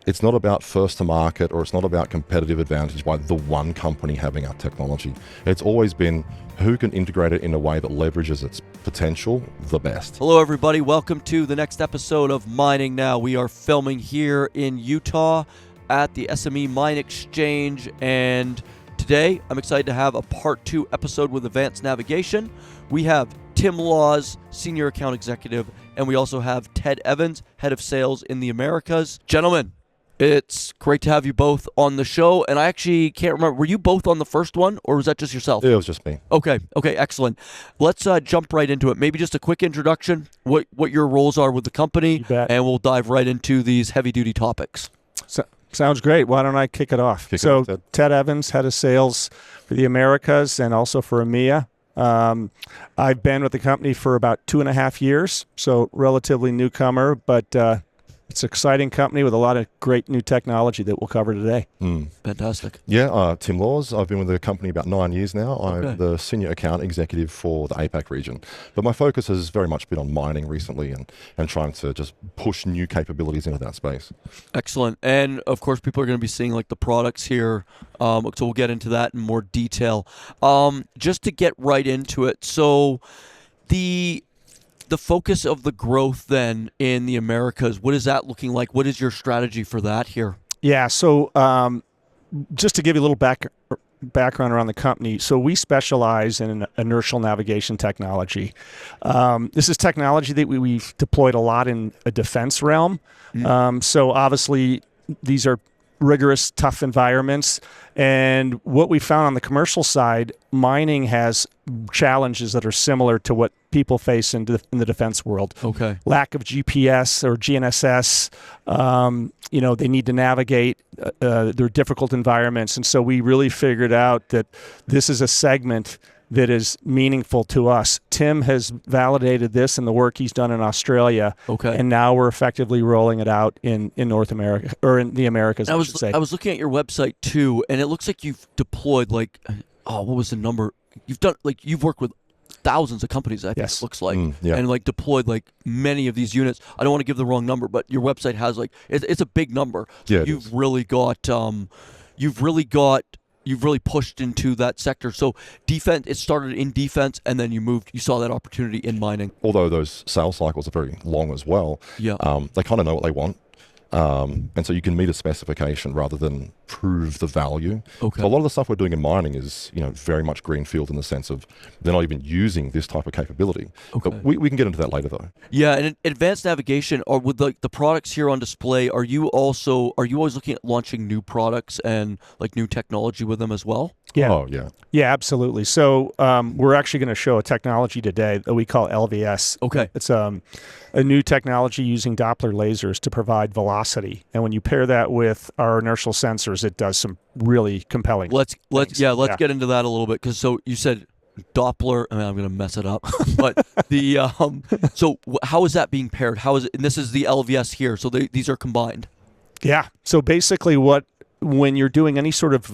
It's not about first to market, or it's not about competitive advantage by the one company having our technology. It's always been who can integrate it in a way that leverages its potential the best. Hello, everybody. Welcome to the next episode of Mining Now. We are filming here in Utah at the SME Minexchange, and today I'm excited to have a part 2 episode with Advanced Navigation. We have Tim Laws, Senior Account Executive, and we also have Ted Evans, Head of Sales in the Americas. Gentlemen, it's great to have you both on the show, and I actually can't remember, were you both on the first one, or was that just yourself? It was just me. Okay, excellent. Let's jump right into it. Maybe just a quick introduction, what your roles are with the company, and we'll dive right into these heavy-duty topics. Sounds great. Why don't I kick it off? Ted Evans, Head of Sales for the Americas and also for EMEA. I've been with the company for about 2.5 years, so relatively newcomer, but it's an exciting company with a lot of great new technology that we'll cover today. Fantastic. Yeah, Tim Laws. I've been with the company about 9 years now. I'm the Senior Account Executive for the APAC region. But my focus has very much been on mining recently and trying to just push new capabilities into that space. Excellent. And of course, people are going to be seeing like the products here. So we'll get into that in more detail. Just to get right into it. So the focus of the growth then in the Americas, what is that looking like? What is your strategy for that here? Yeah, so just to give you a little background around the company, so we specialize in inertial navigation technology. This is technology that we've deployed a lot in a defense realm. So obviously these are rigorous, tough environments. And what we found on the commercial side, mining has challenges that are similar to what people face in the defense world. Okay. Lack of GPS or GNSS. They need to navigate their difficult environments. And so we really figured out that this is a segment that is meaningful to us. Tim has validated this in the work he's done in Australia. Okay. And now we're effectively rolling it out in North America, or in the Americas, I should say. I was looking at your website too, and it looks like you've deployed what was the number? You've worked with thousands of companies, I think it looks like, and deployed many of these units. I don't want to give the wrong number, but your website has it's a big number. Yeah, you've really pushed into that sector. So defense, it started in defense, and then you saw that opportunity in mining. Although those sales cycles are very long as well, they kind of know what they want. And so you can meet a specification rather than prove the value. Okay. So a lot of the stuff we're doing in mining is, very much greenfield in the sense of they're not even using this type of capability. Okay. But we can get into that later though. Yeah, and in advanced navigation, or with the products here on display, are you always looking at launching new products and new technology with them as well? Yeah. Oh, yeah. Yeah, absolutely. So we're actually going to show a technology today that we call LVS. Okay. It's a new technology using Doppler lasers to provide velocity. And when you pair that with our inertial sensors, it does some really compelling Let's things. get into that a little bit, because so you said Doppler, I'm going to mess it up, but so how is that being paired? How is it, and this is the LVS here, so these are combined. Yeah. So basically when you're doing any sort of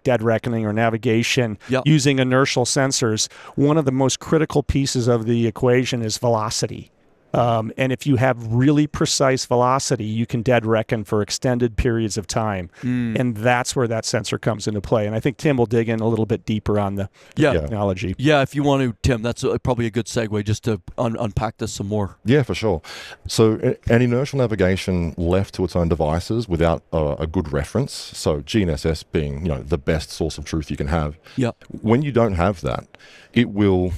dead reckoning or navigation using inertial sensors, one of the most critical pieces of the equation is velocity. And if you have really precise velocity, you can dead reckon for extended periods of time. And that's where that sensor comes into play. And I think Tim will dig in a little bit deeper on the technology. Yeah, if you want to, Tim, that's probably a good segue just to unpack this some more. Yeah, for sure. So an inertial navigation left to its own devices without a good reference, so GNSS being the best source of truth you can have, when you don't have that, it will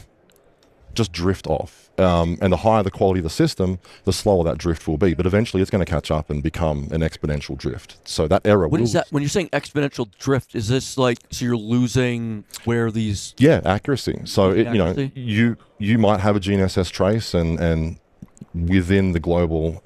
just drift off. And the higher the quality of the system, the slower that drift will be. But eventually it's going to catch up and become an exponential drift. So that error What is that? When you're saying exponential drift, is this so you're losing where these... Yeah, accuracy. So, you might have a GNSS trace and within the global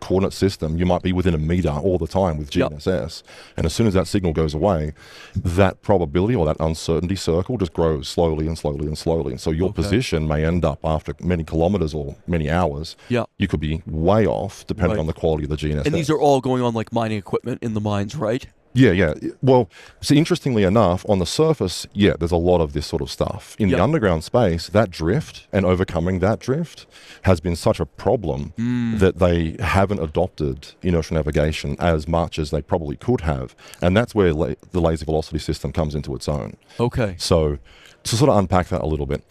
coordinate system, you might be within a meter all the time with GNSS. And as soon as that signal goes away, that probability or that uncertainty circle just grows slowly and slowly and slowly. And so your position may end up after many kilometers or many hours. You could be way off depending on the quality of the GNSS. And these are all going on like mining equipment in the mines, right? Yeah. Well, so interestingly enough, on the surface, yeah, there's a lot of this sort of stuff. In the underground space, that drift and overcoming that drift has been such a problem that they haven't adopted inertial navigation as much as they probably could have. And that's where the laser velocity system comes into its own. Okay. So to sort of unpack that a little bit,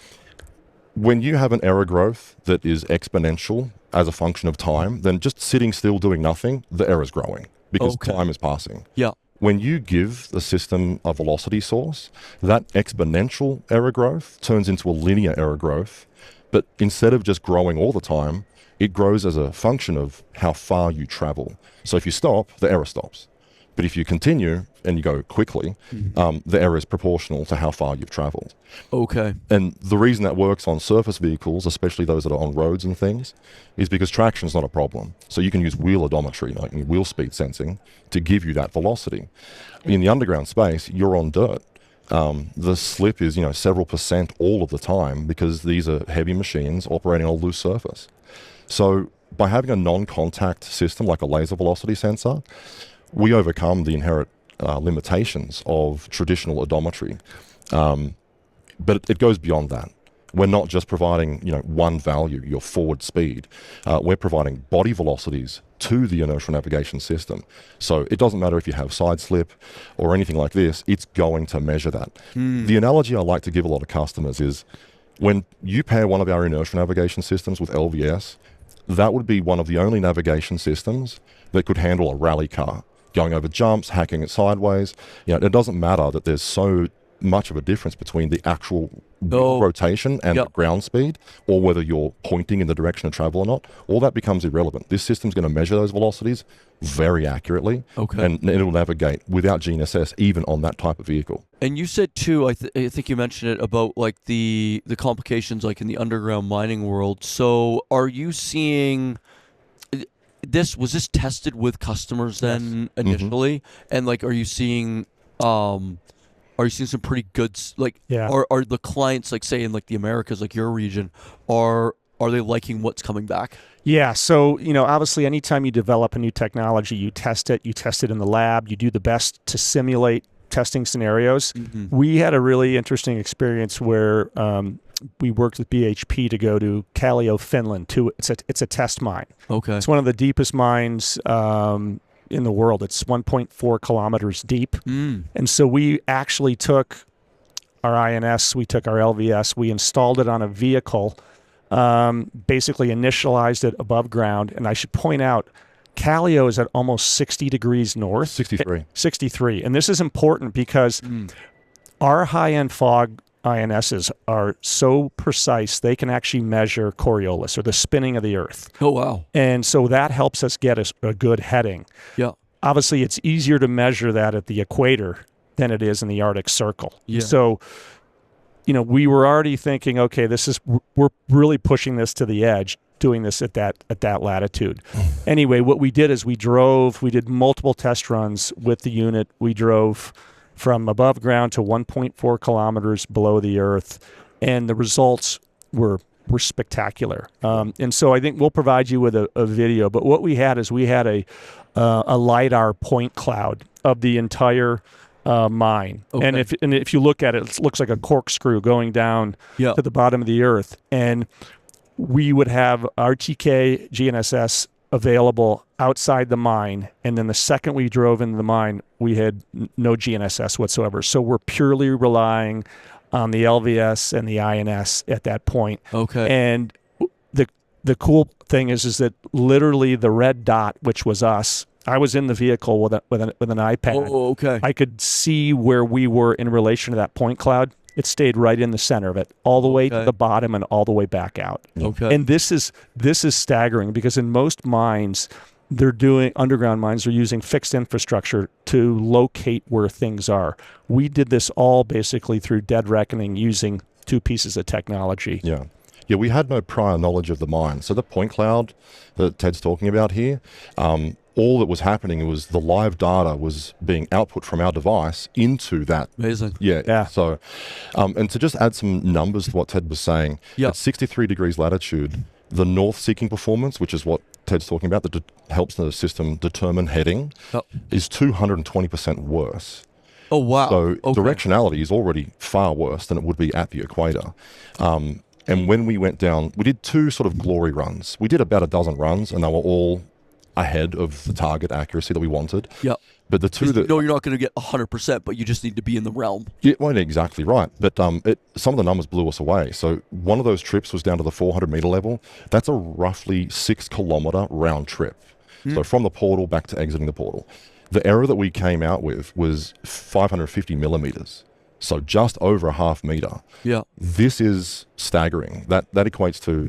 when you have an error growth that is exponential as a function of time, then just sitting still doing nothing, the error's growing because time is passing. Yeah. When you give the system a velocity source, that exponential error growth turns into a linear error growth, but instead of just growing all the time, it grows as a function of how far you travel. So if you stop, the error stops. But if you continue and you go quickly, the error is proportional to how far you've traveled. Okay. And the reason that works on surface vehicles, especially those that are on roads and things, is because traction is not a problem. So you can use wheel odometry, like wheel speed sensing, to give you that velocity. In the underground space, you're on dirt. The slip is, several percent all of the time because these are heavy machines operating on a loose surface. So by having a non-contact system like a laser velocity sensor, we overcome the inherent limitations of traditional odometry. But it goes beyond that. We're not just providing, one value, your forward speed. We're providing body velocities to the inertial navigation system. So it doesn't matter if you have side slip or anything like this, it's going to measure that. The analogy I like to give a lot of customers is when you pair one of our inertial navigation systems with LVS, that would be one of the only navigation systems that could handle a rally car, going over jumps, hacking it sideways. It doesn't matter that there's so much of a difference between the actual rotation and the ground speed, or whether you're pointing in the direction of travel or not. All that becomes irrelevant. This system's going to measure those velocities very accurately, and it'll navigate without GNSS even on that type of vehicle. And you said too, I think you mentioned it about like the complications like in the underground mining world. So are you seeing was this tested with customers then initially? And like, are you seeing some pretty good, are the clients, like say in like the Americas, like your region, are they liking what's coming back? Yeah. So, obviously anytime you develop a new technology, you test it in the lab, you do the best to simulate testing scenarios. We had a really interesting experience where we worked with BHP to go to Kallio, Finland. It's a test mine. Okay. It's one of the deepest mines in the world. It's 1.4 kilometers deep. And so we actually took our INS, we took our LVS, we installed it on a vehicle, basically initialized it above ground. And I should point out, Kallio is at almost 60 degrees north. 63. And this is important because our high-end fog INSs are so precise, they can actually measure Coriolis, or the spinning of the Earth. Oh, wow. And so that helps us get a good heading. Yeah. Obviously, it's easier to measure that at the equator than it is in the Arctic Circle. Yeah. So, we were already thinking, okay, we're really pushing this to the edge, doing this at that latitude. Anyway, what we did is we did multiple test runs with the unit. We drove from above ground to 1.4 kilometers below the Earth, and the results were spectacular. And so I think we'll provide you with a video. But what we had is a LiDAR point cloud of the entire mine. Okay. And if you look at it, it looks like a corkscrew going down to the bottom of the Earth. And we would have RTK GNSS available outside the mine, and then the second we drove into the mine, we had no GNSS whatsoever. So we're purely relying on the LVS and the INS at that point. Okay. And the cool thing is that literally the red dot, which was us, I was in the vehicle with an iPad. Oh, okay. I could see where we were in relation to that point cloud. It stayed right in the center of it, all the way to the bottom and all the way back out. Okay. And this is staggering because in most mines, underground mines are using fixed infrastructure to locate where things are. We did this all basically through dead reckoning using two pieces of technology. Yeah. Yeah, we had no prior knowledge of the mine. So the point cloud that Ted's talking about here, all that was happening was the live data was being output from our device into that. Amazing. Yeah. So, and to just add some numbers to what Ted was saying, at 63 degrees latitude, the north-seeking performance, which is what Ted's talking about that helps the system determine heading is 220% worse. Oh, wow. So directionality is already far worse than it would be at the equator. And when we went down, we did 2 sort of glory runs. We did about a dozen runs, and they were all ahead of the target accuracy that we wanted. Yeah. But the 2 that... No, you're not going to get 100%, but you just need to be in the realm. Yeah, well, exactly right. But some of the numbers blew us away. So one of those trips was down to the 400-meter level. That's a roughly 6-kilometer round trip. So from the portal back to exiting the portal. The error that we came out with was 550 millimeters. So just over a half meter. Yeah. This is staggering. That equates to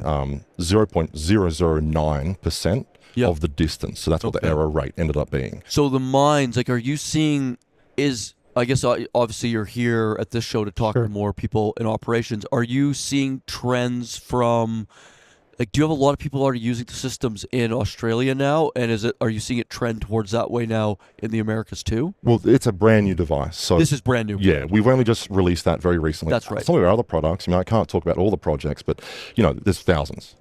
0.009% of the distance. So that's what the error rate ended up being. So the mines, like, are you seeing I guess obviously you're here at this show to talk to more people in operations. Are you seeing trends from, like, do you have a lot of people already using the systems in Australia now? And are you seeing it trend towards that way now in the Americas too? Well, it's a brand new device. So this is brand new. Yeah, we've only just released that very recently. That's right. Some of our other products, I can't talk about all the projects, but, there's thousands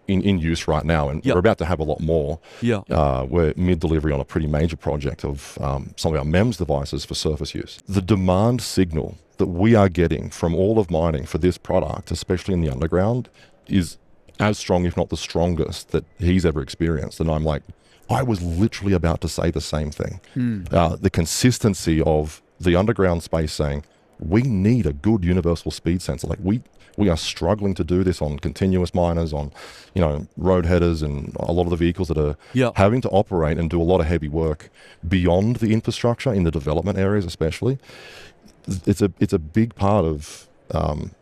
in use right now, and we're about to have a lot more. Yeah. We're mid-delivery on a pretty major project of some of our MEMS devices for surface use. The demand signal that we are getting from all of mining for this product, especially in the underground, is as strong, if not the strongest, that he's ever experienced. And I'm like, I was literally about to say the same thing. The consistency of the underground space saying, we need a good universal speed sensor. Like we are struggling to do this on continuous miners, on road headers, and a lot of the vehicles that are having to operate and do a lot of heavy work beyond the infrastructure in the development areas, especially. It's a big part of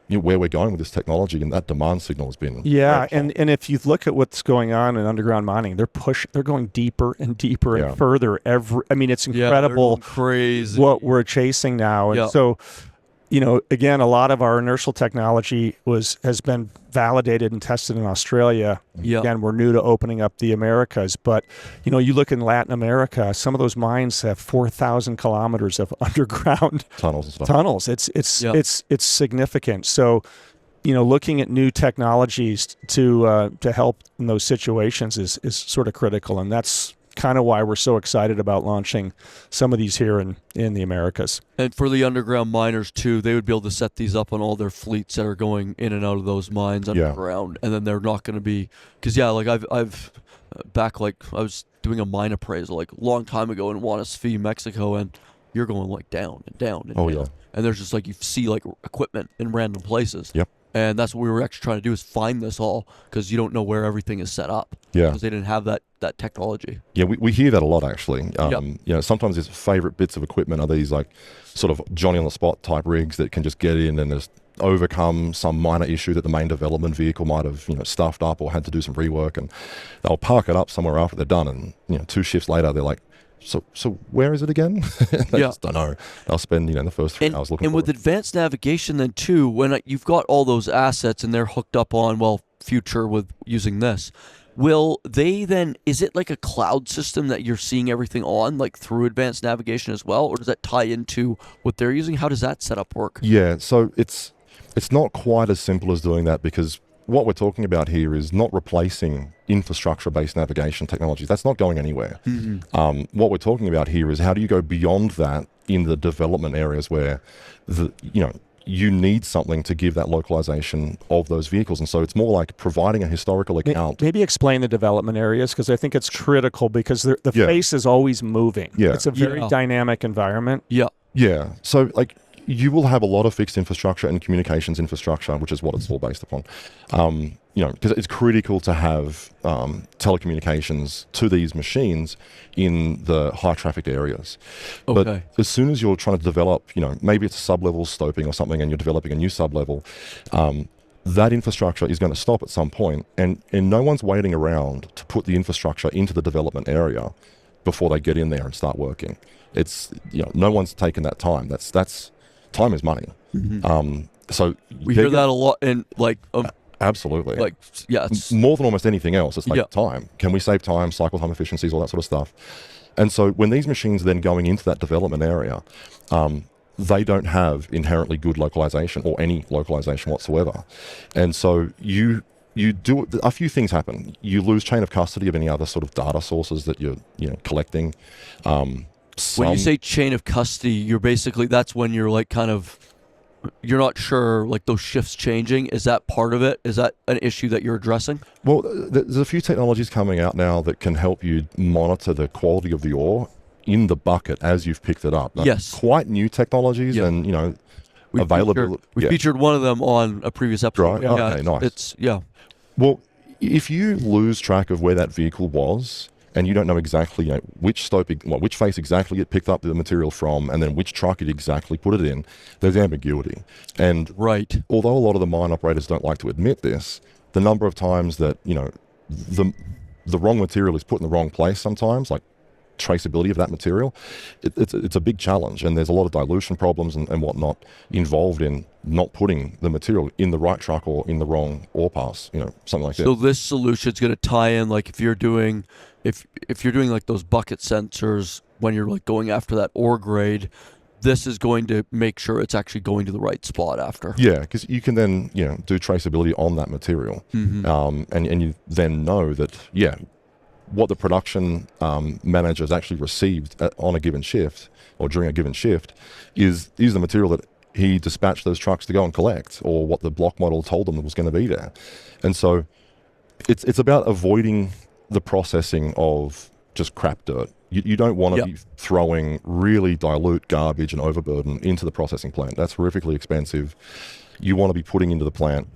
where we're going with this technology, and that demand signal has been and if you look at what's going on in underground mining, they're going deeper and deeper and further it's incredible crazy what we're chasing now. And so again, a lot of our inertial technology has been validated and tested in Australia. Again, we're new to opening up the Americas, but you look in Latin America, some of those mines have 4,000 kilometers of underground tunnels and stuff. It's significant. So, looking at new technologies to help in those situations is sort of critical, and that's kind of why we're so excited about launching some of these here in the Americas. And for the underground miners too, they would be able to set these up on all their fleets that are going in and out of those mines underground, and then they're not going to be, because I've back, like, I was doing a mine appraisal like a long time ago in Guanaceví, Mexico, and you're going like down and down and down. And there's just like, you see like equipment in random places. And that's what we were actually trying to do, is find this all, because you don't know where everything is set up. Because they didn't have that technology. Yeah, we hear that a lot, actually. Sometimes his favorite bits of equipment are these like sort of Johnny-on-the-spot type rigs that can just get in and just overcome some minor issue that the main development vehicle might have stuffed up or had to do some rework, and they'll park it up somewhere after they're done, and 2 shifts later they're like, So where is it again? They just don't know. They'll spend the first 3 hours looking for it. And with advanced navigation then too, when you've got all those assets and they're hooked up on, future with using this, will they then, is it like a cloud system that you're seeing everything on, like through advanced navigation as well? Or does that tie into what they're using? How does that setup work? Yeah, so it's not quite as simple as doing that, because what we're talking about here is not replacing infrastructure-based navigation technologies. That's not going anywhere. What we're talking about here is how do you go beyond that in the development areas where you need something to give that localization of those vehicles. And so it's more like providing a historical account. Maybe explain the development areas, because I think it's critical, because the face is always moving. It's a very dynamic environment. Yeah. So like, you will have a lot of fixed infrastructure and communications infrastructure, which is what it's all based upon. Because it's critical to have telecommunications to these machines in the high trafficked areas. But as soon as you're trying to develop, maybe it's a sub-level stoping or something, and you're developing a new sub-level, that infrastructure is going to stop at some point, and no one's waiting around to put the infrastructure into the development area before they get in there and start working. It's, no one's taken that time. That's time is money. So we hear that a lot, and absolutely, it's more than almost anything else. It's like time. Can we save time, cycle time efficiencies, all that sort of stuff? And so when these machines are then going into that development area, they don't have inherently good localization or any localization whatsoever. And so you you do a few things happen. You lose chain of custody of any other sort of data sources that you're collecting. When you say chain of custody, you're basically, that's when you're like kind of, you're not sure, like those shifts changing. Is that part of it? Is that an issue that you're addressing? Well, there's a few technologies coming out now that can help you monitor the quality of the ore in the bucket as you've picked it up. Yes. Quite new technologies, and available. We featured one of them on a previous episode. Right. Okay. Nice. Well, if you lose track of where that vehicle was, and you don't know exactly which face exactly it picked up the material from, and then which truck it exactly put it in, there's ambiguity. And although a lot of the mine operators don't like to admit this, the number of times that the wrong material is put in the wrong place sometimes, like traceability of that material, it's a big challenge, and there's a lot of dilution problems and whatnot involved in not putting the material in the right truck or in the wrong ore pass, something like that. So this solution is going to tie in, like if you're doing like those bucket sensors when you're like going after that ore grade, this is going to make sure it's actually going to the right spot after. Yeah, because you can then do traceability on that material, and you then know that what the production manager has actually received on a given shift or during a given shift is the material that he dispatched those trucks to go and collect, or what the block model told them was going to be there. And so it's about avoiding the processing of just crap dirt. You don't want to be throwing really dilute garbage and overburden into the processing plant. That's horrifically expensive. You want to be putting into the plant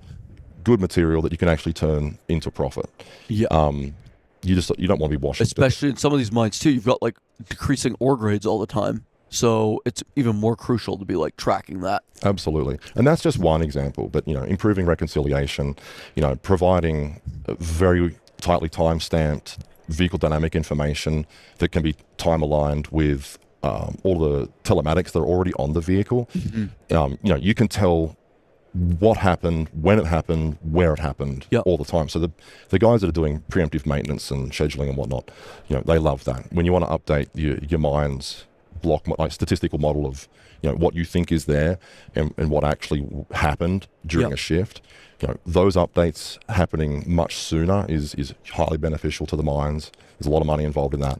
good material that you can actually turn into profit. You don't want to be washing. Especially in some of these mines too, you've got like decreasing ore grades all the time. So it's even more crucial to be like tracking that. Absolutely. And that's just one example, but improving reconciliation, providing very tightly time-stamped vehicle dynamic information that can be time aligned with all the telematics that are already on the vehicle. You can tell what happened, when it happened, where it happened, all the time. So the guys that are doing preemptive maintenance and scheduling and whatnot, they love that. When you want to update your mine's block, like statistical model of what you think is there and what actually happened during a shift, those updates happening much sooner is highly beneficial to the mines. There's a lot of money involved in that.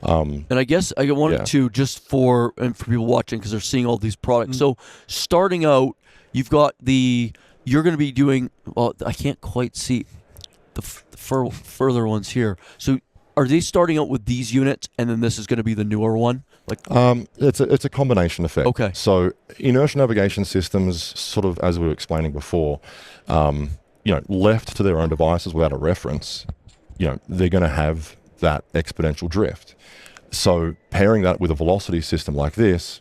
And I guess I wanted to, just for people watching, because they're seeing all these products. So starting out, you've got you're going to be doing, well, I can't quite see the further ones here. So are they starting out with these units, and then this is going to be the newer one? It's a combination effect. Okay. So inertial navigation systems, sort of as we were explaining before, left to their own devices without a reference, they're going to have that exponential drift. So pairing that with a velocity system like this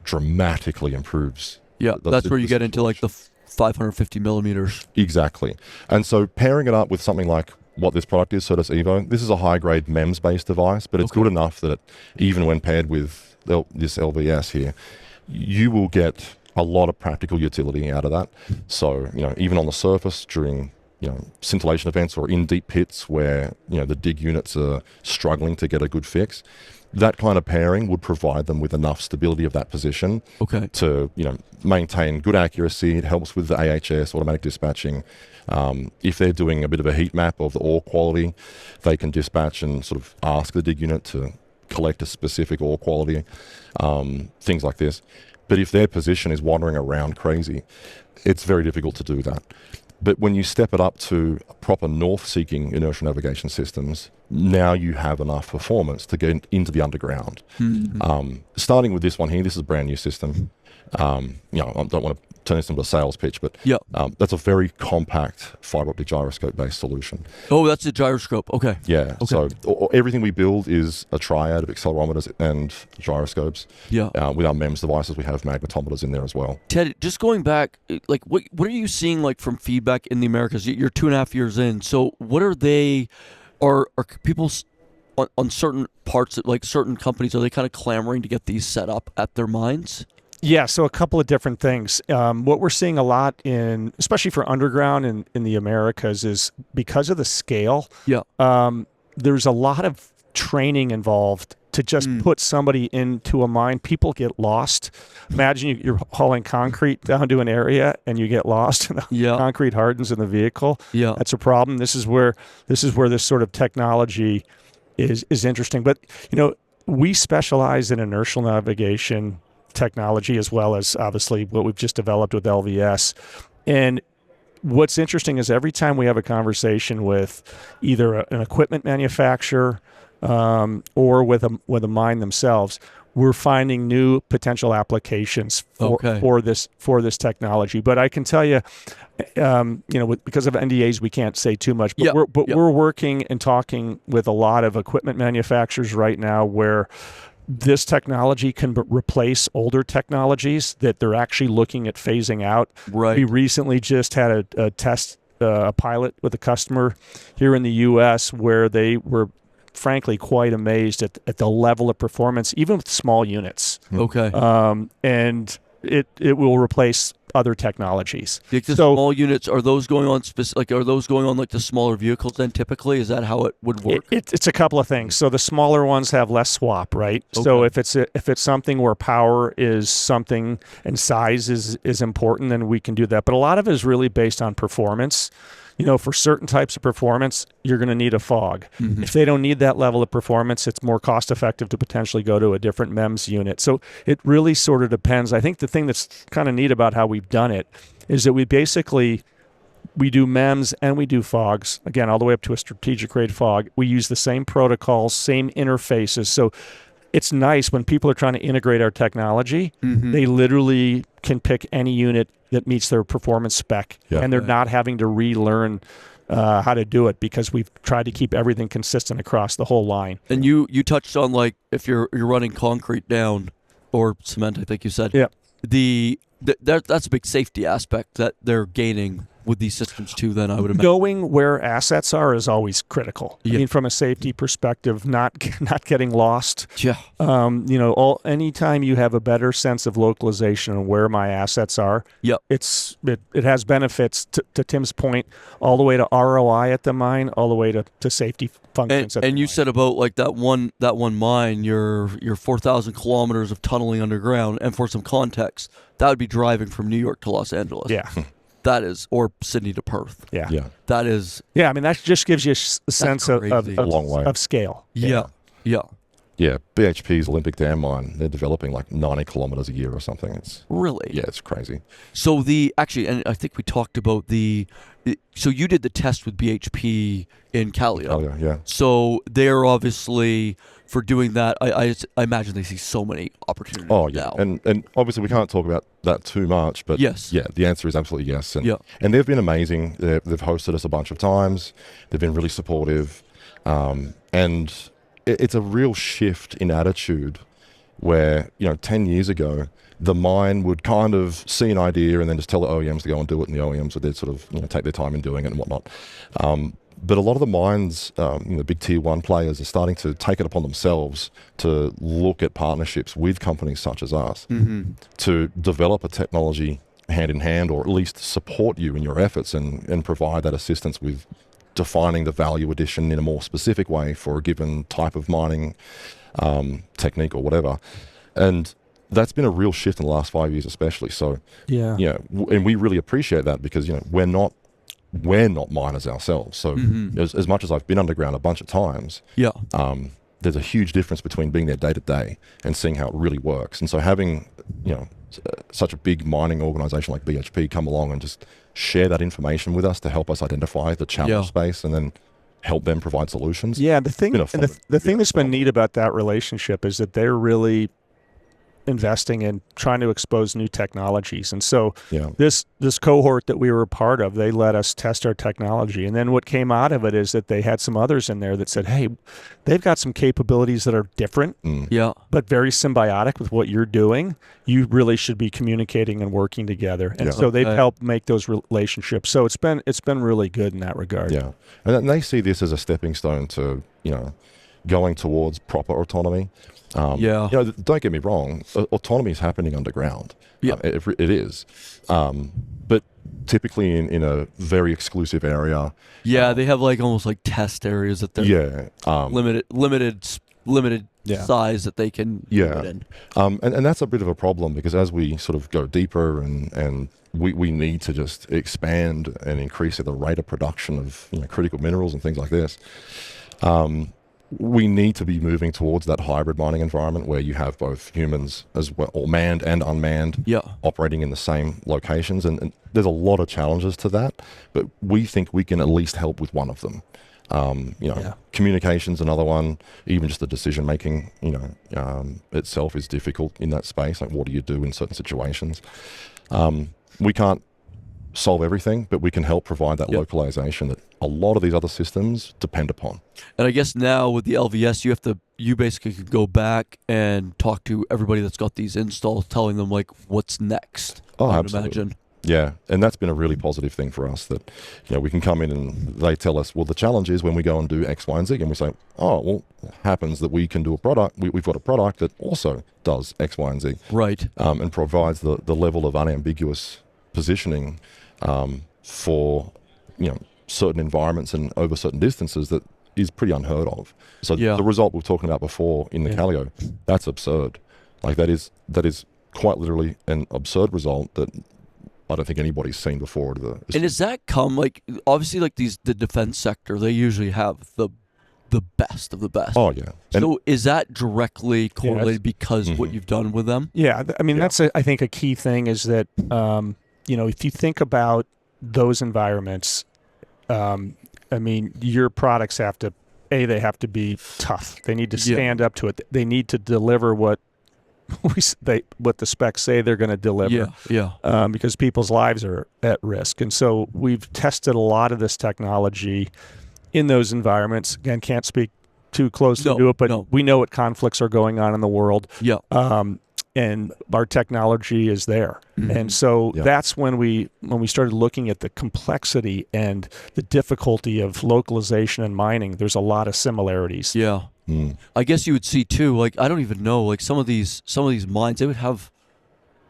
dramatically improves. That's where you get into like the 550 millimeters. Exactly. And so pairing it up with something like what this product is, Certus Evo, this is a high-grade MEMS-based device, but it's good enough that even when paired with this LVS here, you will get a lot of practical utility out of that. So, even on the surface during, scintillation events or in deep pits where, the dig units are struggling to get a good fix, that kind of pairing would provide them with enough stability of that position to, maintain good accuracy. It helps with the AHS, automatic dispatching. If they're doing a bit of a heat map of the ore quality, they can dispatch and sort of ask the dig unit to collect a specific ore quality, things like this. But if their position is wandering around crazy, it's very difficult to do that. But when you step it up to proper north-seeking inertial navigation systems, now you have enough performance to get into the underground. Starting with this one here, this is a brand new system. I don't want to turn this into a sales pitch, but that's a very compact fiber optic gyroscope-based solution. Oh, that's a gyroscope. Okay. Yeah. Okay. So everything we build is a triad of accelerometers and gyroscopes. With our MEMS devices, we have magnetometers in there as well. Ted, just going back, like what are you seeing like from feedback in the Americas? You're 2.5 years in. So what are they? Are people on certain parts, like certain companies, are they kind of clamoring to get these set up at their mines? Yeah, so a couple of different things. What we're seeing a lot especially for underground in the Americas, is because of the scale. There's a lot of training involved to just put somebody into a mine. People get lost. Imagine you're hauling concrete down to an area and you get lost and the concrete hardens in the vehicle. Yeah. That's a problem. This is where this sort of technology is interesting. But, we specialize in inertial navigation technology as well as obviously what we've just developed with LVS. And what's interesting is every time we have a conversation with either an equipment manufacturer or with a mine themselves, we're finding new potential applications for this technology. But I can tell you, because of NDAs, we can't say too much. But we're working and talking with a lot of equipment manufacturers right now where this technology can replace older technologies that they're actually looking at phasing out. Right. We recently just had a test, a pilot with a customer here in the U.S. where they were frankly quite amazed at the level of performance, even with small units. Okay. And it will replace other technologies. The small units, are those going on like the smaller vehicles then typically? Is that how it would work? It's a couple of things. So the smaller ones have less swap, right? Okay. So if it's something where power is something and size is important, then we can do that. But a lot of it is really based on performance. For certain types of performance, you're going to need a fog. Mm-hmm. If they don't need that level of performance, it's more cost effective to potentially go to a different MEMS unit. So it really sort of depends. I think the thing that's kind of neat about how we've done it is that we do MEMS and we do fogs, again, all the way up to a strategic grade fog. We use the same protocols, same interfaces. So it's nice when people are trying to integrate our technology, they literally can pick any unit that meets their performance spec, and they're not having to relearn how to do it because we've tried to keep everything consistent across the whole line. And you touched on, like, if you're running concrete down or cement, I think you said. Yeah. That's a big safety aspect that they're gaining with these systems too, then I would imagine. Knowing where assets are is always critical. Yeah. I mean, from a safety perspective, not getting lost. Yeah. Anytime you have a better sense of localization and where my assets are, it has benefits to Tim's point, all the way to ROI at the mine, all the way to safety functions. And you said about like that one mine, your 4,000 kilometers of tunneling underground, and for some context, that would be driving from New York to Los Angeles. Yeah. That is, or Sydney to Perth. Yeah. That is. Yeah, I mean, that just gives you a sense of a long way of scale. Yeah. Yeah, BHP's Olympic Dam mine, they're developing like 90 kilometers a year or something. It's really? Yeah, it's crazy. So and I think we talked about so you did the test with BHP in Callio. Yeah. So they're obviously, for doing that, I imagine they see so many opportunities now. And obviously we can't talk about that too much, but yes. Yeah, the answer is absolutely yes. And they've been amazing. They've hosted us a bunch of times. They've been really supportive. And it's a real shift in attitude where, 10 years ago, the mine would kind of see an idea and then just tell the OEMs to go and do it, and the OEMs would sort of take their time in doing it and whatnot. But a lot of the mines, big tier one players are starting to take it upon themselves to look at partnerships with companies such as us to develop a technology hand in hand, or at least support you in your efforts and provide that assistance with defining the value addition in a more specific way for a given type of mining technique or whatever. And that's been a real shift in the last 5 years especially. So, and we really appreciate that because, we're not miners ourselves. So as much as I've been underground a bunch of times, there's a huge difference between being there day to day and seeing how it really works. And so having, such a big mining organization like BHP come along and just share that information with us to help us identify the challenge space and then help them provide solutions. Yeah, the thing that's been neat about that relationship is that they're really investing in trying to expose new technologies. And so this cohort that we were a part of, they let us test our technology. And then what came out of it is that they had some others in there that said, hey, they've got some capabilities that are different, but very symbiotic with what you're doing. You really should be communicating and working together. And so they've helped make those relationships. So it's been really good in that regard. Yeah. And they see this as a stepping stone to, going towards proper autonomy. Don't get me wrong, autonomy is happening underground. It is. But typically in a very exclusive area. They have like almost like test areas that they're limited limited size that they can do it in. And that's a bit of a problem, because as we sort of go deeper and we need to just expand and increase the rate of production of critical minerals and things like this, we need to be moving towards that hybrid mining environment where you have both humans as well, or manned and unmanned, operating in the same locations. And there's a lot of challenges to that, but we think we can at least help with one of them. Communication's another one. Even just the decision making, itself is difficult in that space. Like, what do you do in certain situations? We can't solve everything, but we can help provide that localization that a lot of these other systems depend upon. And I guess now with the LVS, you basically could go back and talk to everybody that's got these installs, telling them like what's next. Oh, I would absolutely. imagine. Yeah, and that's been a really positive thing for us, that we can come in and they tell us, well, the challenge is when we go and do X, Y, and Z, and we say, oh, well, it happens that we can do a product. We've got a product that also does X, Y, and Z, right? And provides the level of unambiguous positioning for certain environments and over certain distances that is pretty unheard of. So the result we were talking about before in the Calio, that's absurd. Like, that is quite literally an absurd result that I don't think anybody's seen before. And does that come, like, obviously, like the defense sector, they usually have the best of the best. Oh yeah. So is that directly correlated because what you've done with them? Yeah, I mean that's I think a key thing is that if you think about those environments, I mean your products have to they have to be tough. They need to stand up to it. They need to deliver what the specs say they're going to deliver. Because people's lives are at risk, and so we've tested a lot of this technology in those environments. Again, can't speak too closely to it, but we know what conflicts are going on in the world. And our technology is there. And so that's when we started looking at the complexity and the difficulty of localization and mining. There's a lot of similarities. I guess you would see too, like, I don't even know, like some of these mines, they would have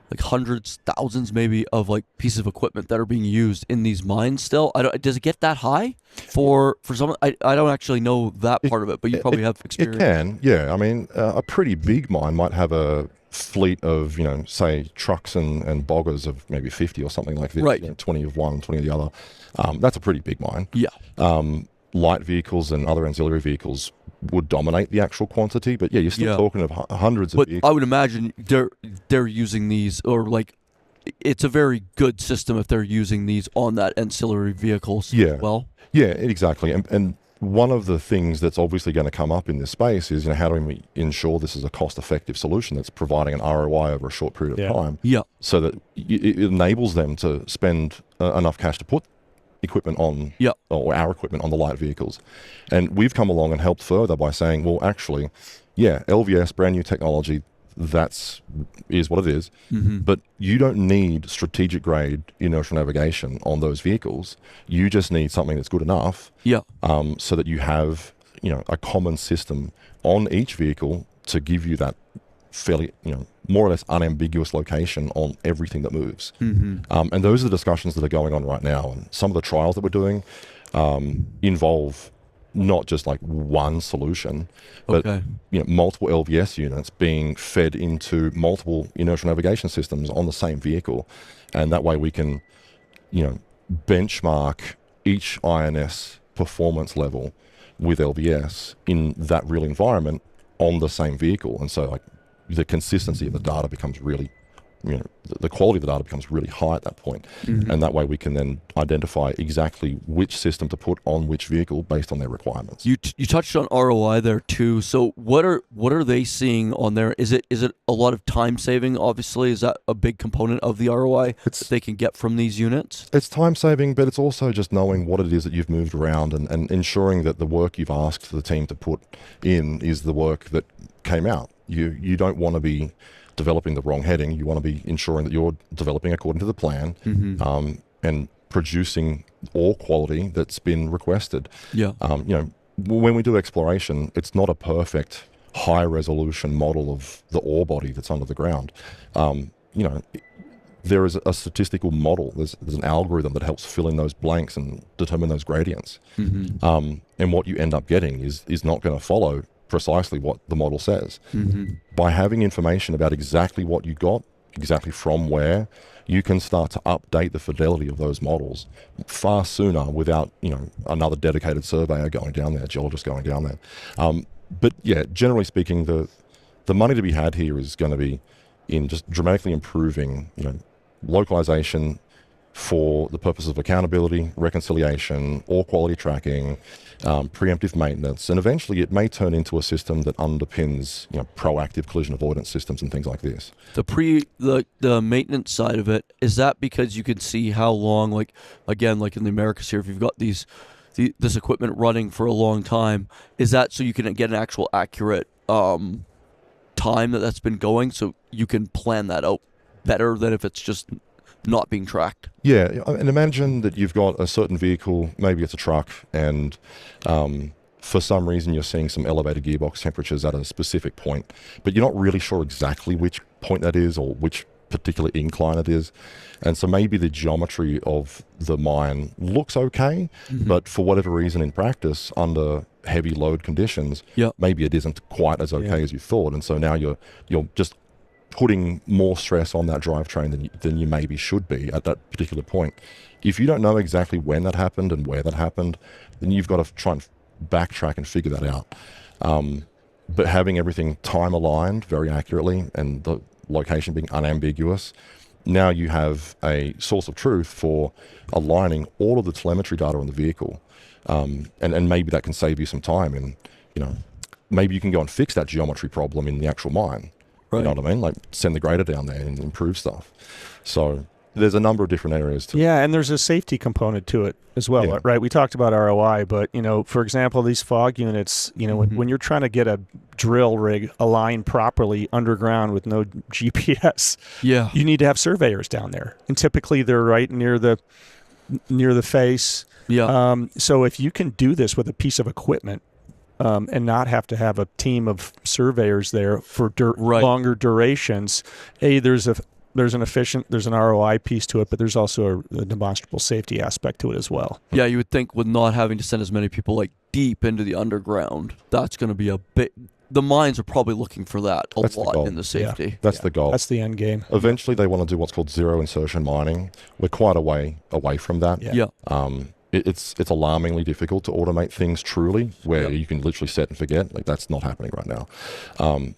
like hundreds, thousands maybe of like pieces of equipment that are being used in these mines still. Does it get that high for someone? I don't actually know that part of it, but you probably have experience. It can, yeah. I mean, a pretty big mine might have a fleet of, say trucks and boggers of maybe 50 or something like this, right? 20 of one, 20 of the other. That's a pretty big mine. Light vehicles and other ancillary vehicles would dominate the actual quantity, but you're still talking of hundreds of vehicles. I would imagine they're using these, or like it's a very good system if they're using these on that ancillary vehicles as well. Yeah, exactly. And one of the things that's obviously going to come up in this space is, how do we ensure this is a cost-effective solution that's providing an ROI over a short period of time, so that it enables them to spend enough cash to put equipment on, or our equipment on the light vehicles. And we've come along and helped further by saying, well, actually, LVS, brand new technology, is what it is, but you don't need strategic grade inertial navigation on those vehicles. You just need something that's good enough, so that you have, a common system on each vehicle to give you that fairly, more or less unambiguous location on everything that moves. And those are the discussions that are going on right now. And some of the trials that we're doing involve not just like one solution, but multiple LVS units being fed into multiple inertial navigation systems on the same vehicle. And that way we can, benchmark each INS performance level with LVS in that real environment on the same vehicle. And so like the consistency of the data becomes really, the quality of the data becomes really high at that point. And that way we can then identify exactly which system to put on which vehicle based on their requirements. You touched on ROI there too. So what are they seeing on there? Is it a lot of time saving? Obviously, is that a big component of the ROI that they can get from these units? It's time saving, but it's also just knowing what it is that you've moved around and ensuring that the work you've asked the team to put in is the work that came out. You don't want to be developing the wrong heading. You want to be ensuring that you're developing according to the plan, and producing ore quality that's been requested. When we do exploration, it's not a perfect high resolution model of the ore body that's under the ground. There is a statistical model. There's an algorithm that helps fill in those blanks and determine those gradients. And what you end up getting is not going to follow precisely what the model says. By having information about exactly what you got, exactly from where, you can start to update the fidelity of those models far sooner without, another dedicated surveyor going down there, geologist going down there. But yeah, generally speaking, the money to be had here is going to be in just dramatically improving, localization for the purpose of accountability, reconciliation, ore quality tracking, preemptive maintenance, and eventually it may turn into a system that underpins, proactive collision avoidance systems and things like this. The maintenance side of it, is that because you can see how long, like in the Americas here, if you've got this equipment running for a long time, is that so you can get an actual accurate time that's been going, so you can plan that out better than if it's just not being tracked? Yeah, and imagine that you've got a certain vehicle, maybe it's a truck, and for some reason you're seeing some elevated gearbox temperatures at a specific point, but you're not really sure exactly which point that is or which particular incline it is. And so maybe the geometry of the mine looks okay, but for whatever reason in practice, under heavy load conditions, maybe it isn't quite as okay as you thought. And so now you're just putting more stress on that drivetrain than you maybe should be at that particular point. If you don't know exactly when that happened and where that happened, then you've got to try and backtrack and figure that out. But having everything time aligned very accurately and the location being unambiguous, now you have a source of truth for aligning all of the telemetry data on the vehicle. And maybe that can save you some time, and maybe you can go and fix that geometry problem in the actual mine. Right. You know what I mean? Like send the grader down there and improve stuff. So there's a number of different areas to and there's a safety component to it as well, right? We talked about ROI, but for example, these fog units, when you're trying to get a drill rig aligned properly underground with no GPS, you need to have surveyors down there, and typically they're right near the face. So if you can do this with a piece of equipment, and not have to have a team of surveyors there for longer durations, there's an ROI piece to it, but there's also a demonstrable safety aspect to it as well. Yeah, you would think with not having to send as many people like deep into the underground, that's going to be a bit. The mines are probably looking for that a lot in the safety. That's the goal. That's the end game. Eventually, they want to do what's called zero insertion mining. We're quite a way away from that. It's alarmingly difficult to automate things truly, where you can literally set and forget. Like that's not happening right now.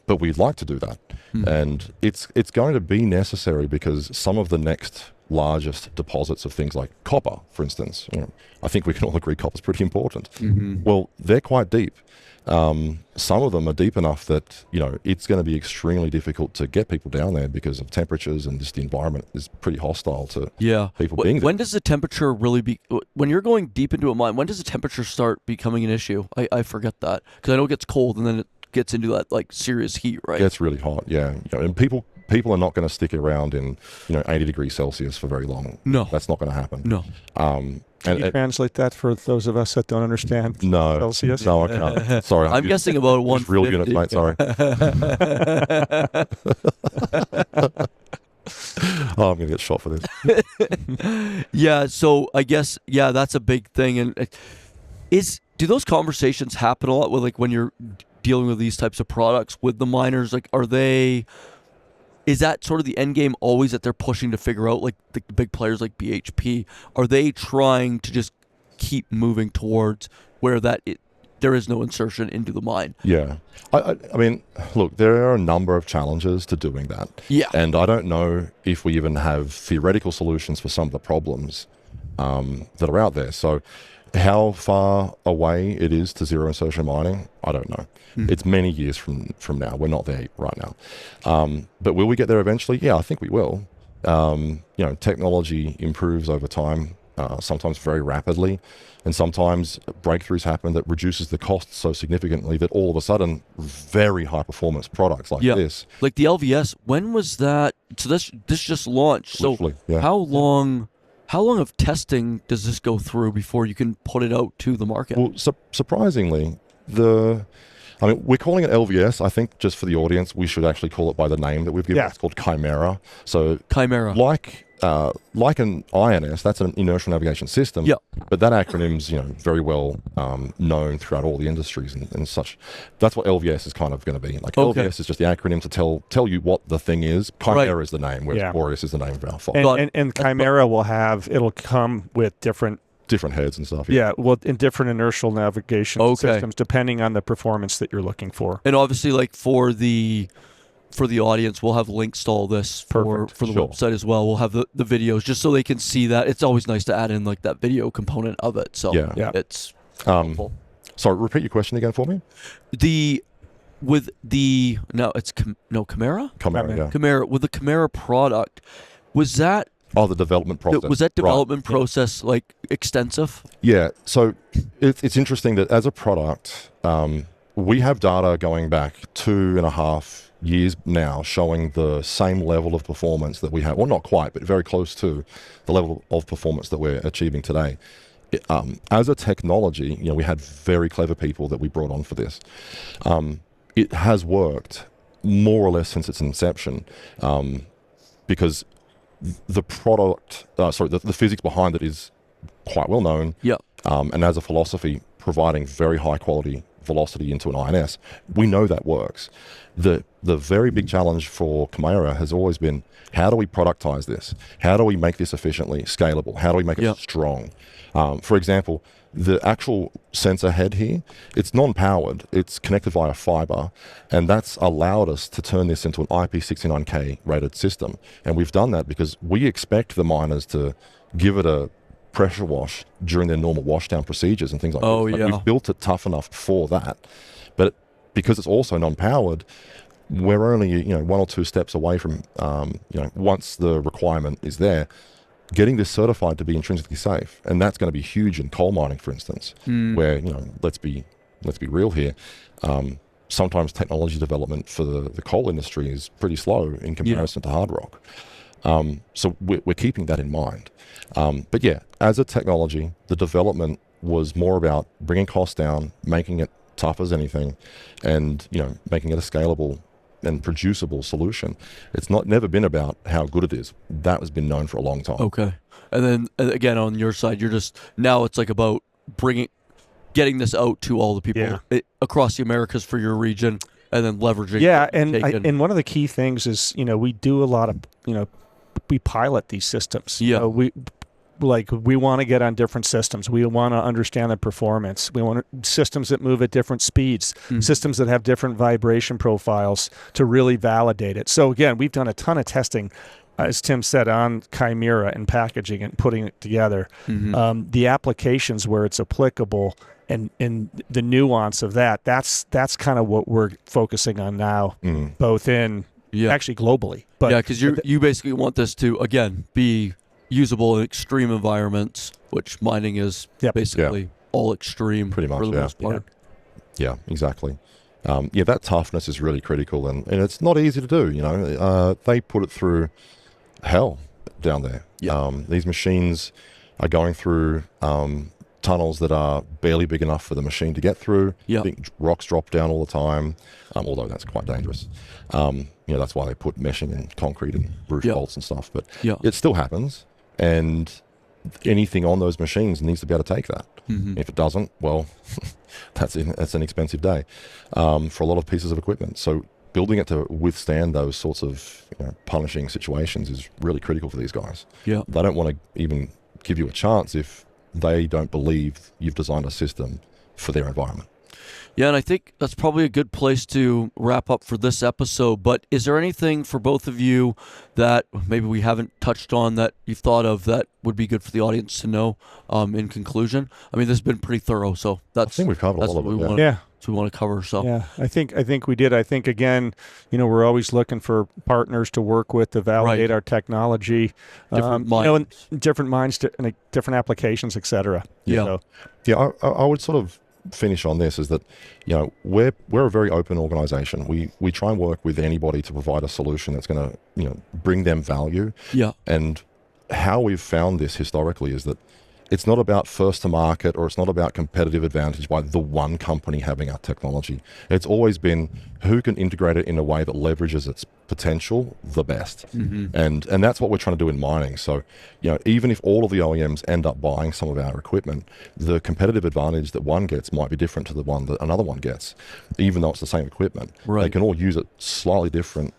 But we'd like to do that, and it's going to be necessary because some of the next largest deposits of things like copper, for instance, I think we can all agree copper's pretty important. Well, they're quite deep. Some of them are deep enough that it's going to be extremely difficult to get people down there because of temperatures, and just the environment is pretty hostile to people being there. When does the temperature really when you're going deep into a mine, when does the temperature start becoming an issue? I forget that, because I know it gets cold and then it gets into that like serious heat, right? It gets really hot, and people are not going to stick around in 80 degrees Celsius for very long. No, that's not going to happen. No. Can you translate that for those of us that don't understand Celsius? No, I can't. Sorry. I'm guessing about 150. Real units, mate, sorry. I'm going to get shot for this. So I guess, that's a big thing. And do those conversations happen a lot with, like, when you're dealing with these types of products with the miners? Like, is that sort of the end game always that they're pushing to figure out, like the big players like BHP? Are they trying to just keep moving towards where there is no insertion into the mine? Yeah. I mean, look, there are a number of challenges to doing that. Yeah. And I don't know if we even have theoretical solutions for some of the problems that are out there. So how far away it is to zero insertion mining, I don't know. It's many years from now. We're not there right now. But will we get there eventually? Yeah, I think we will. Technology improves over time, sometimes very rapidly, and sometimes breakthroughs happen that reduces the cost so significantly that all of a sudden very high performance products like this. Like the LVS, when was that? So this just launched. So how long of testing does this go through before you can put it out to the market? Well, surprisingly, we're calling it LVS. I think just for the audience, we should actually call it by the name that we've given. It's called Chimera. So Chimera. Like like an INS, that's an inertial navigation system. Yeah. But that acronym's very well known throughout all the industries and such. That's what LVS is kind of going to be. Like LVS is just the acronym to tell you what the thing is. Chimera is the name, whereas Boreas is the name of our file. And Chimera it'll come with different heads and stuff. Yeah, well, in different inertial navigation systems, depending on the performance that you're looking for. And obviously, like for the audience, we'll have links to all this for the website as well. We'll have the videos just so they can see that. It's always nice to add in like that video component of it. So it's helpful. Sorry, repeat your question again for me. Chimera? Chimera, yeah. Chimera, with the Chimera product, was that the development process. Was that development process like extensive? Yeah. So it's interesting that as a product, we have data going back 2.5 years now showing the same level of performance that we have. Well, not quite, but very close to the level of performance that we're achieving today. As a technology, we had very clever people that we brought on for this. It has worked more or less since its inception, because the product, the physics behind it is quite well known. Yeah. And as a philosophy, providing very high quality velocity into an INS, we know that works. The very big challenge for Chimera has always been, how do we productize this? How do we make this efficiently scalable? How do we make it strong? For example, the actual sensor head here, it's non-powered. It's connected via fiber, and that's allowed us to turn this into an IP69K rated system. And we've done that because we expect the miners to give it a pressure wash during their normal washdown procedures and things like that. Yeah. We've built it tough enough for that. But because it's also non-powered, we're only 1 or 2 steps away from once the requirement is there, getting this certified to be intrinsically safe. And that's going to be huge in coal mining, for instance, where let's be real here. Sometimes technology development for the coal industry is pretty slow in comparison to hard rock. So we're keeping that in mind. But yeah, as a technology, the development was more about bringing costs down, making it tough as anything, and making it a scalable and producible solution. It's never been about how good it is. That has been known for a long time. Okay. And then again, on your side, now it's like about getting this out to all the people across the Americas for your region, and then leveraging. Yeah, and one of the key things is, we do a lot of, we pilot these systems. Yeah. We want to get on different systems. We want to understand the performance. We want systems that move at different speeds, systems that have different vibration profiles to really validate it. So again, we've done a ton of testing, as Tim said, on Chimera and packaging and putting it together. The applications where it's applicable and the nuance of that's kind of what we're focusing on now, both in actually globally. But because you basically want this to, again, be usable in extreme environments, which mining is basically all extreme, pretty much, for the most part. Yeah, exactly. That toughness is really critical, and it's not easy to do. They put it through hell down there. These machines are going through tunnels that are barely big enough for the machine to get through. Big rocks drop down all the time, although that's quite dangerous. That's why they put meshing and concrete and roof bolts and stuff. But it still happens, and anything on those machines needs to be able to take that. If it doesn't, well, that's an expensive day for a lot of pieces of equipment. So building it to withstand those sorts of punishing situations is really critical for these guys. They don't want to even give you a chance if they don't believe you've designed a system for their environment. Yeah, and I think that's probably a good place to wrap up for this episode. But is there anything for both of you that maybe we haven't touched on that you've thought of that would be good for the audience to know in conclusion? I mean, this has been pretty thorough, so I think we've covered a lot of it. We want to cover. So I think we did. I think, again, we're always looking for partners to work with to validate our technology, different minds, different minds, different applications, etc. I would sort of finish on this is that we're a very open organization. We try and work with anybody to provide a solution that's going to bring them value. And how we've found this historically is that it's not about first to market, or it's not about competitive advantage by the one company having our technology. It's always been who can integrate it in a way that leverages its potential the best. And that's what we're trying to do in mining. So, even if all of the OEMs end up buying some of our equipment, the competitive advantage that one gets might be different to the one that another one gets, even though it's the same equipment. Right. They can all use it slightly differently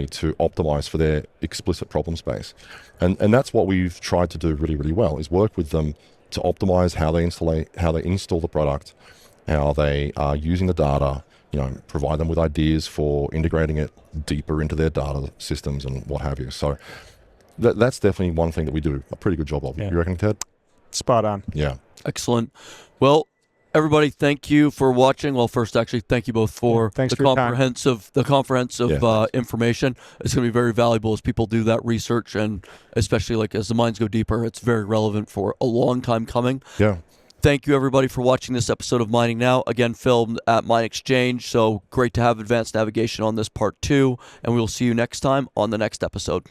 to optimize for their explicit problem space. And that's what we've tried to do really, really well, is work with them to optimize how they install the product, how they are using the data, provide them with ideas for integrating it deeper into their data systems and what have you. So that's definitely one thing that we do a pretty good job of. Yeah. You reckon, Ted? Spot on. Yeah. Excellent. Well, everybody, thank you for watching. Well, first, actually, thank you both for Thanks the for your time. comprehensive information. It's going to be very valuable as people do that research, and especially like as the mines go deeper, it's very relevant for a long time coming. Yeah. Thank you, everybody, for watching this episode of Mining Now. Again, filmed at Minexchange. So great to have advanced navigation on this part 2, and we will see you next time on the next episode.